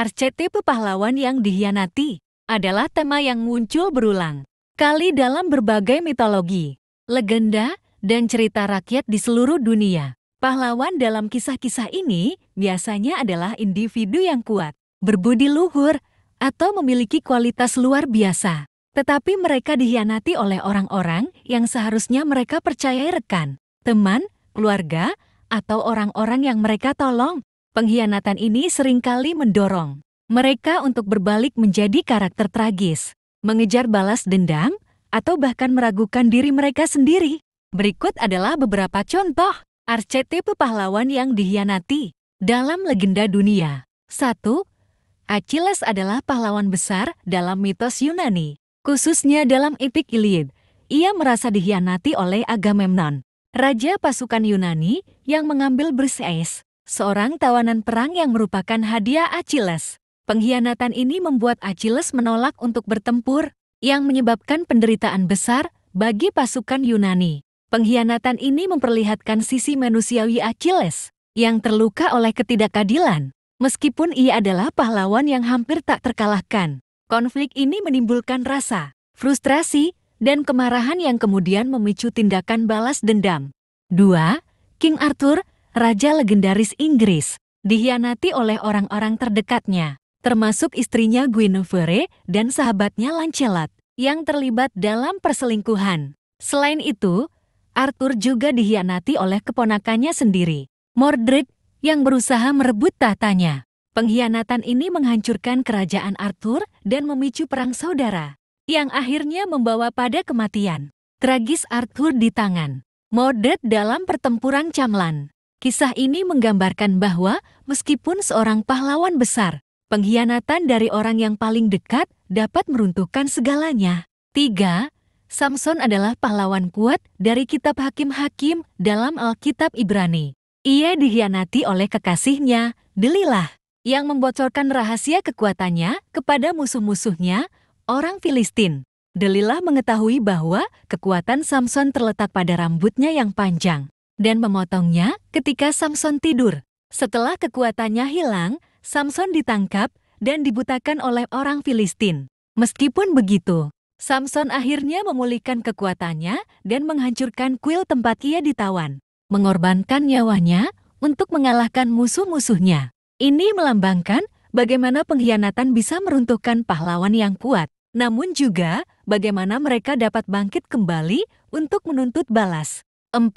Archetype pahlawan yang dikhianati adalah tema yang muncul berulang kali dalam berbagai mitologi, legenda, dan cerita rakyat di seluruh dunia. Pahlawan dalam kisah-kisah ini biasanya adalah individu yang kuat, berbudi luhur, atau memiliki kualitas luar biasa. Tetapi mereka dikhianati oleh orang-orang yang seharusnya mereka percayai rekan, teman, keluarga, atau orang-orang yang mereka tolong. Pengkhianatan ini seringkali mendorong mereka untuk berbalik menjadi karakter tragis, mengejar balas dendam, atau bahkan meragukan diri mereka sendiri. Berikut adalah beberapa contoh archetype pahlawan yang dikhianati dalam legenda dunia. 1. Achilles adalah pahlawan besar dalam mitos Yunani, khususnya dalam epik Iliad. Ia merasa dikhianati oleh Agamemnon, raja pasukan Yunani yang mengambil Briseis, seorang tawanan perang yang merupakan hadiah Achilles. Pengkhianatan ini membuat Achilles menolak untuk bertempur, yang menyebabkan penderitaan besar bagi pasukan Yunani. Pengkhianatan ini memperlihatkan sisi manusiawi Achilles yang terluka oleh ketidakadilan. Meskipun ia adalah pahlawan yang hampir tak terkalahkan, konflik ini menimbulkan rasa frustrasi dan kemarahan yang kemudian memicu tindakan balas dendam. 2. King Arthur, raja legendaris Inggris, dikhianati oleh orang-orang terdekatnya, termasuk istrinya Guinevere dan sahabatnya Lancelot, yang terlibat dalam perselingkuhan. Selain itu, Arthur juga dikhianati oleh keponakannya sendiri, Mordred, yang berusaha merebut tahtanya. Pengkhianatan ini menghancurkan kerajaan Arthur dan memicu perang saudara, yang akhirnya membawa pada kematian tragis Arthur di tangan Mordred dalam pertempuran Camlan. Kisah ini menggambarkan bahwa meskipun seorang pahlawan besar, pengkhianatan dari orang yang paling dekat dapat meruntuhkan segalanya. 3. Samson adalah pahlawan kuat dari kitab Hakim-Hakim dalam Alkitab Ibrani. Ia dikhianati oleh kekasihnya, Delilah, yang membocorkan rahasia kekuatannya kepada musuh-musuhnya, orang Filistin. Delilah mengetahui bahwa kekuatan Samson terletak pada rambutnya yang panjang dan memotongnya ketika Samson tidur. Setelah kekuatannya hilang, Samson ditangkap dan dibutakan oleh orang Filistin. Meskipun begitu, Samson akhirnya memulihkan kekuatannya dan menghancurkan kuil tempat ia ditawan, mengorbankan nyawanya untuk mengalahkan musuh-musuhnya. Ini melambangkan bagaimana pengkhianatan bisa meruntuhkan pahlawan yang kuat, namun juga bagaimana mereka dapat bangkit kembali untuk menuntut balas. 4.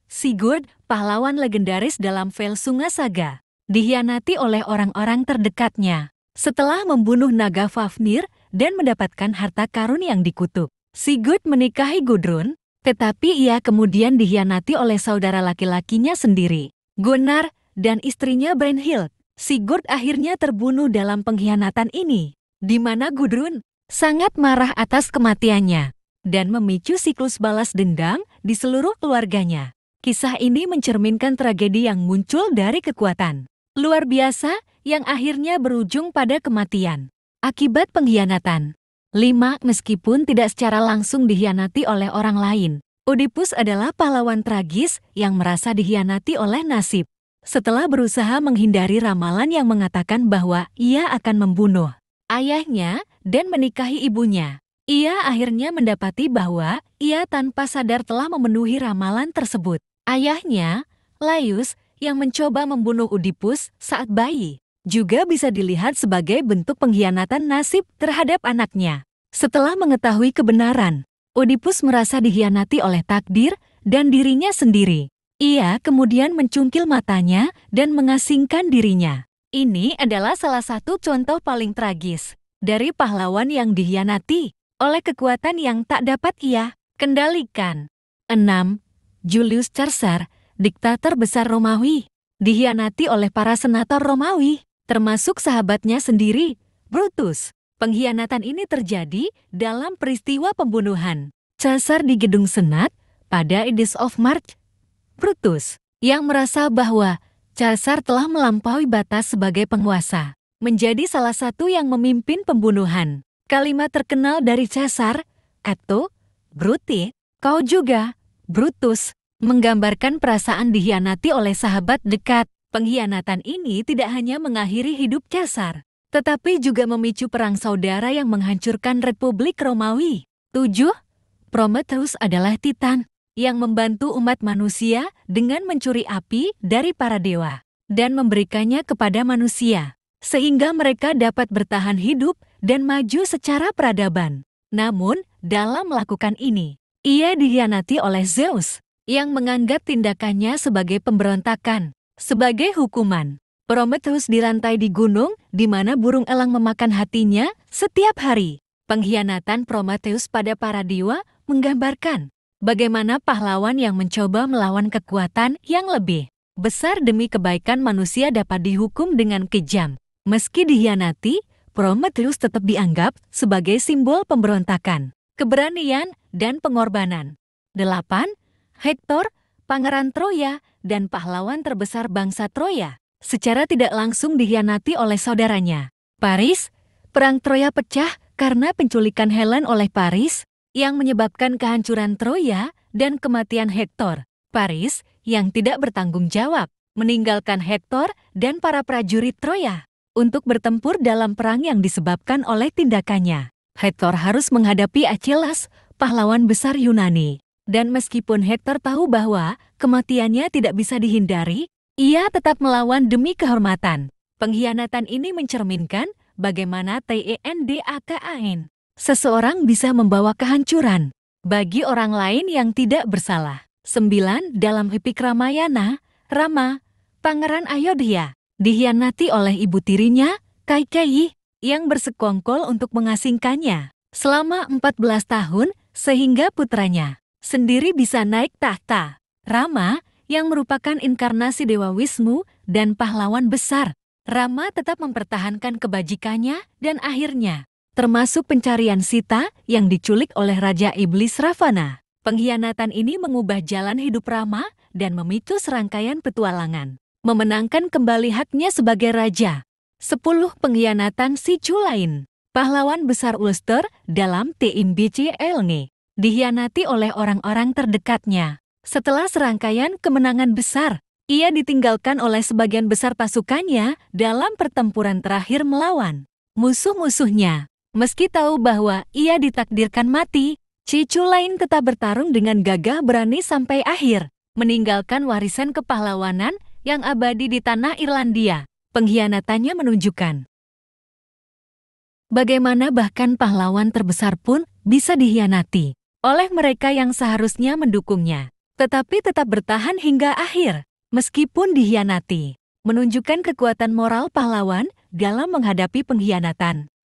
Sigurd, pahlawan legendaris dalam Völsunga Saga, dikhianati oleh orang-orang terdekatnya. Setelah membunuh naga Fafnir dan mendapatkan harta karun yang dikutuk, Sigurd menikahi Gudrun, tetapi ia kemudian dikhianati oleh saudara laki-lakinya sendiri, Gunnar, dan istrinya Brynhild. Sigurd akhirnya terbunuh dalam pengkhianatan ini, di mana Gudrun sangat marah atas kematiannya dan memicu siklus balas dendam di seluruh keluarganya. Kisah ini mencerminkan tragedi yang muncul dari kekuatan luar biasa yang akhirnya berujung pada kematian akibat pengkhianatan. 5. Meskipun tidak secara langsung dikhianati oleh orang lain, Oedipus adalah pahlawan tragis yang merasa dikhianati oleh nasib. Setelah berusaha menghindari ramalan yang mengatakan bahwa ia akan membunuh ayahnya dan menikahi ibunya, ia akhirnya mendapati bahwa ia tanpa sadar telah memenuhi ramalan tersebut. Ayahnya, Laius, yang mencoba membunuh Oedipus saat bayi, juga bisa dilihat sebagai bentuk pengkhianatan nasib terhadap anaknya. Setelah mengetahui kebenaran, Oedipus merasa dikhianati oleh takdir dan dirinya sendiri. Ia kemudian mencungkil matanya dan mengasingkan dirinya. Ini adalah salah satu contoh paling tragis dari pahlawan yang dikhianati oleh kekuatan yang tak dapat ia kendalikan. 6. Julius Caesar, diktator besar Romawi, dikhianati oleh para senator Romawi, termasuk sahabatnya sendiri, Brutus. Pengkhianatan ini terjadi dalam peristiwa pembunuhan Caesar di gedung Senat pada Ides of March. Brutus, yang merasa bahwa Caesar telah melampaui batas sebagai penguasa, menjadi salah satu yang memimpin pembunuhan. Kalimat terkenal dari Caesar, "Atto, Bruti, kau juga, Brutus," menggambarkan perasaan dikhianati oleh sahabat dekat. Pengkhianatan ini tidak hanya mengakhiri hidup Caesar, tetapi juga memicu perang saudara yang menghancurkan Republik Romawi. 7. Prometheus adalah Titan yang membantu umat manusia dengan mencuri api dari para dewa dan memberikannya kepada manusia, sehingga mereka dapat bertahan hidup dan maju secara peradaban. Namun, dalam melakukan ini, ia dikhianati oleh Zeus yang menganggap tindakannya sebagai pemberontakan. Sebagai hukuman, Prometheus dirantai di gunung di mana burung elang memakan hatinya setiap hari. Pengkhianatan Prometheus pada para dewa menggambarkan bagaimana pahlawan yang mencoba melawan kekuatan yang lebih besar demi kebaikan manusia dapat dihukum dengan kejam. Meski dikhianati, Prometheus tetap dianggap sebagai simbol pemberontakan, keberanian, dan pengorbanan. 8. Hektor, pangeran Troya, dan pahlawan terbesar bangsa Troya, secara tidak langsung dikhianati oleh saudaranya. Paris, perang Troya pecah karena penculikan Helen oleh Paris, yang menyebabkan kehancuran Troya dan kematian Hektor. Paris, yang tidak bertanggung jawab, meninggalkan Hektor dan para prajurit Troya untuk bertempur dalam perang yang disebabkan oleh tindakannya. Hektor harus menghadapi Achilles, pahlawan besar Yunani. Dan meskipun Hektor tahu bahwa kematiannya tidak bisa dihindari, ia tetap melawan demi kehormatan. Pengkhianatan ini mencerminkan bagaimana tandakn seseorang bisa membawa kehancuran bagi orang lain yang tidak bersalah. 9. Dalam Epik Ramayana, Rama, pangeran Ayodhya, dikhianati oleh ibu tirinya, Kaikeyi, yang bersekongkol untuk mengasingkannya selama 14 tahun sehingga putranya sendiri bisa naik tahta. Rama, yang merupakan inkarnasi Dewa Wisnu dan pahlawan besar, Rama tetap mempertahankan kebajikannya dan akhirnya termasuk pencarian Sita yang diculik oleh Raja Iblis Ravana. Pengkhianatan ini mengubah jalan hidup Rama dan memicu serangkaian petualangan, memenangkan kembali haknya sebagai raja. 10. Pengkhianatan Sicu lain. Pahlawan besar Ulster dalam TNBC-Elne dikhianati oleh orang-orang terdekatnya. Setelah serangkaian kemenangan besar, ia ditinggalkan oleh sebagian besar pasukannya dalam pertempuran terakhir melawan musuh-musuhnya. Meski tahu bahwa ia ditakdirkan mati, Sicu lain tetap bertarung dengan gagah berani sampai akhir, meninggalkan warisan kepahlawanan yang abadi di tanah Irlandia. Pengkhianatannya menunjukkan bagaimana bahkan pahlawan terbesar pun bisa dikhianati oleh mereka yang seharusnya mendukungnya, tetapi tetap bertahan hingga akhir, meskipun dikhianati, menunjukkan kekuatan moral pahlawan dalam menghadapi pengkhianatan.